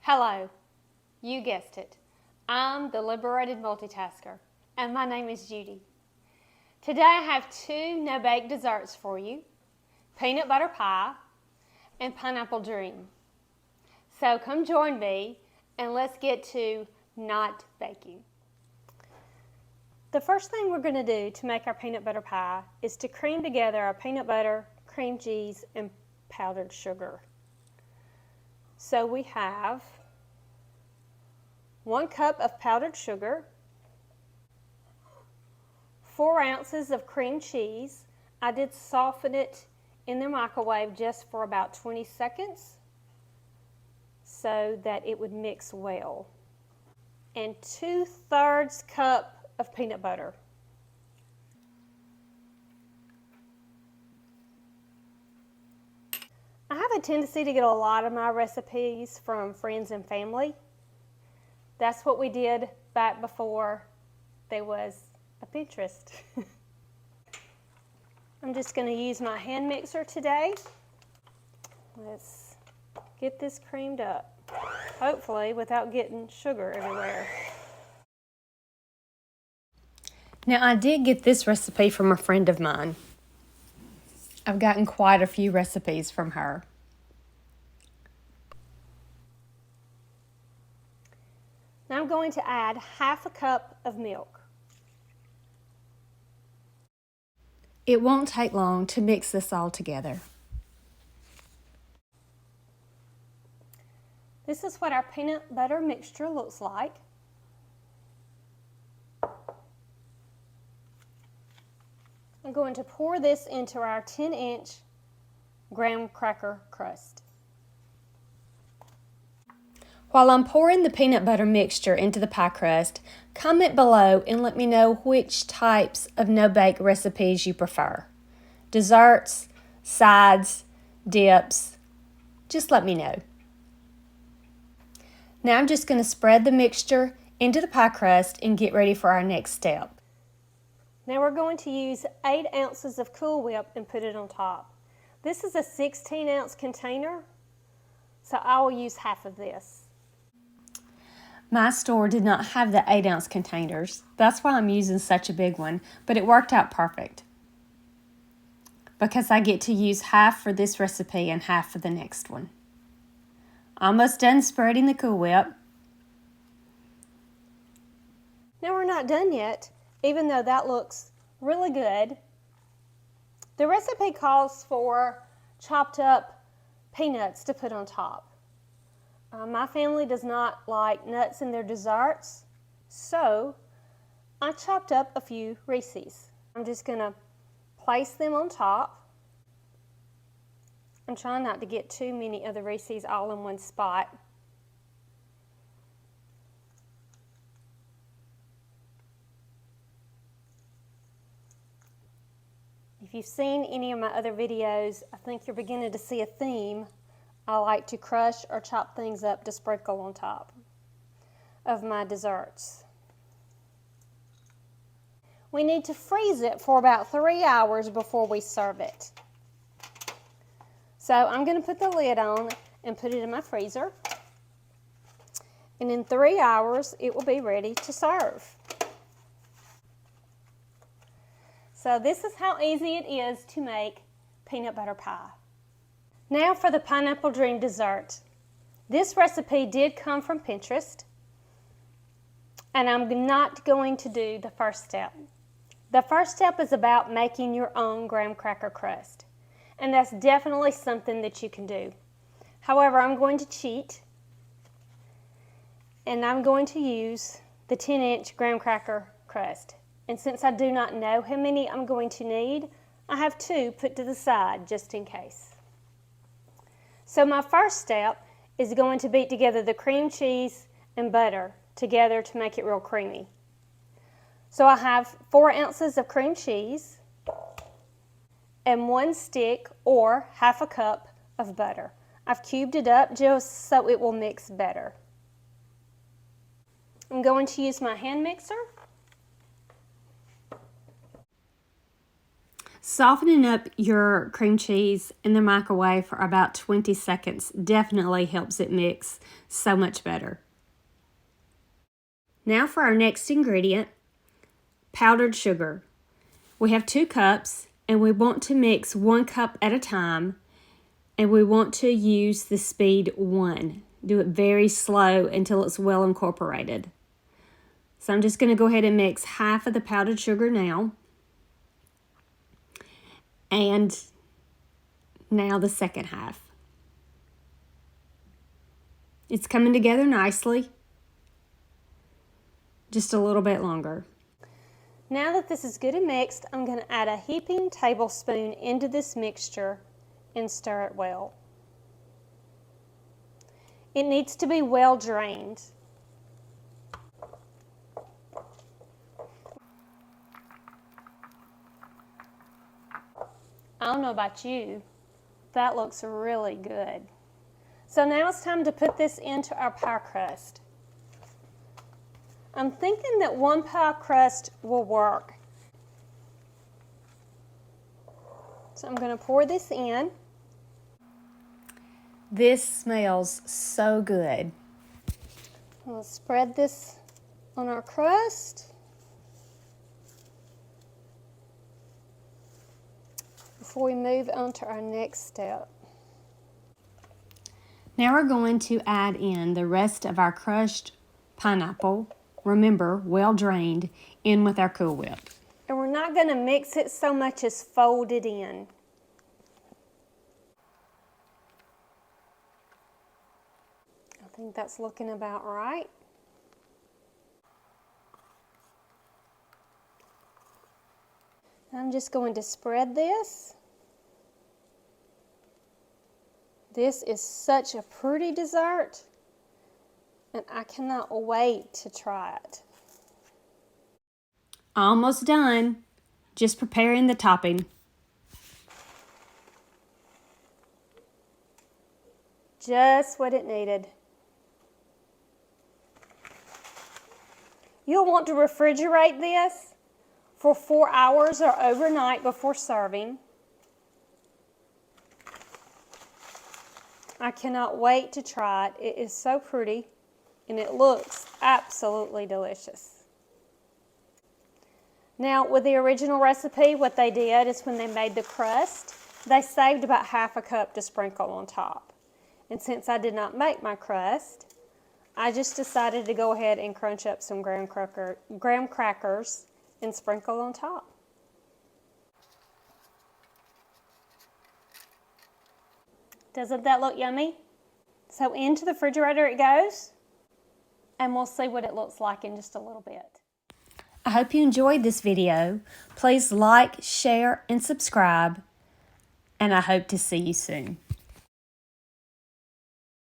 Hello, you guessed it. I'm the liberated multitasker, and my name is Judy. Today I have two no-bake desserts for you, peanut butter pie and pineapple dream. So come join me and let's get to not baking. The first thing we're going to do to make our peanut butter pie is to cream together our peanut butter, cream cheese, and powdered sugar. So we have 1 cup of powdered sugar, 4 ounces of cream cheese. I did soften it in the microwave just for about 20 seconds so that it would mix well. And 2/3 cup of peanut butter. I have a tendency to get a lot of my recipes from friends and family. That's what we did back before there was a Pinterest. I'm just going to use my hand mixer today. Let's get this creamed up, hopefully without getting sugar everywhere. Now I did get this recipe from a friend of mine. I've gotten quite a few recipes from her. Now I'm going to add 1/2 cup of milk. It won't take long to mix this all together. This is what our peanut butter mixture looks like. I'm going to pour this into our 10-inch graham cracker crust. While I'm pouring the peanut butter mixture into the pie crust, comment below and let me know which types of no-bake recipes you prefer. Desserts, sides, dips, just let me know. Now I'm just going to spread the mixture into the pie crust and get ready for our next step. Now we're going to use 8 ounces of Cool Whip and put it on top. This is a 16-ounce container, so I will use half of this. My store did not have the 8-ounce containers. That's why I'm using such a big one, but it worked out perfect because I get to use half for this recipe and half for the next one. Almost done spreading the Cool Whip. Now we're not done yet, even though that looks really good. The recipe calls for chopped up peanuts to put on top. My family does not like nuts in their desserts, so I chopped up a few Reese's. I'm just going to place them on top. I'm trying not to get too many of the Reese's all in one spot. If you've seen any of my other videos, I think you're beginning to see a theme. I like to crush or chop things up to sprinkle on top of my desserts. We need to freeze it for about 3 hours before we serve it. So I'm going to put the lid on and put it in my freezer. And in 3 hours, it will be ready to serve. So this is how easy it is to make peanut butter pie. Now for the pineapple dream dessert. This recipe did come from Pinterest, and I'm not going to do the first step. The first step is about making your own graham cracker crust, and that's definitely something that you can do. However, I'm going to cheat, and I'm going to use the 10-inch graham cracker crust. And since I do not know how many I'm going to need, I have 2 put to the side just in case. So my first step is going to beat together the cream cheese and butter together to make it real creamy. So I have 4 ounces of cream cheese and 1 stick or 1/2 cup of butter. I've cubed it up just so it will mix better. I'm going to use my hand mixer. Softening up your cream cheese in the microwave for about 20 seconds definitely helps it mix so much better. Now for our next ingredient, powdered sugar. We have 2 cups and we want to mix 1 cup at a time, and we want to use the speed 1. Do it very slow until it's well incorporated. So I'm just going to go ahead and mix half of the powdered sugar now. And now the second half. It's coming together nicely. Just a little bit longer. Now that this is good and mixed, I'm going to add a heaping tablespoon into this mixture and stir it well. It needs to be well drained. I don't know about you, that looks really good. So now it's time to put this into our pie crust. I'm thinking that 1 pie crust will work. So I'm going to pour this in. This smells so good. We'll spread this on our crust. Before we move on to our next step. Now we're going to add in the rest of our crushed pineapple, remember, well drained, in with our Cool Whip. And we're not going to mix it so much as fold it in. I think that's looking about right. I'm just going to spread this. This is such a pretty dessert, and I cannot wait to try it. Almost done. Just preparing the topping. Just what it needed. You'll want to refrigerate this for 4 hours or overnight before serving. I cannot wait to try it. It is so pretty and it looks absolutely delicious. Now with the original recipe, what they did is when they made the crust, they saved about half a cup to sprinkle on top. And since I did not make my crust, I just decided to go ahead and crunch up some graham crackers and sprinkle on top. Doesn't that look yummy? So into the refrigerator it goes, and we'll see what it looks like in just a little bit. I hope you enjoyed this video. Please like, share, and subscribe, and I hope to see you soon.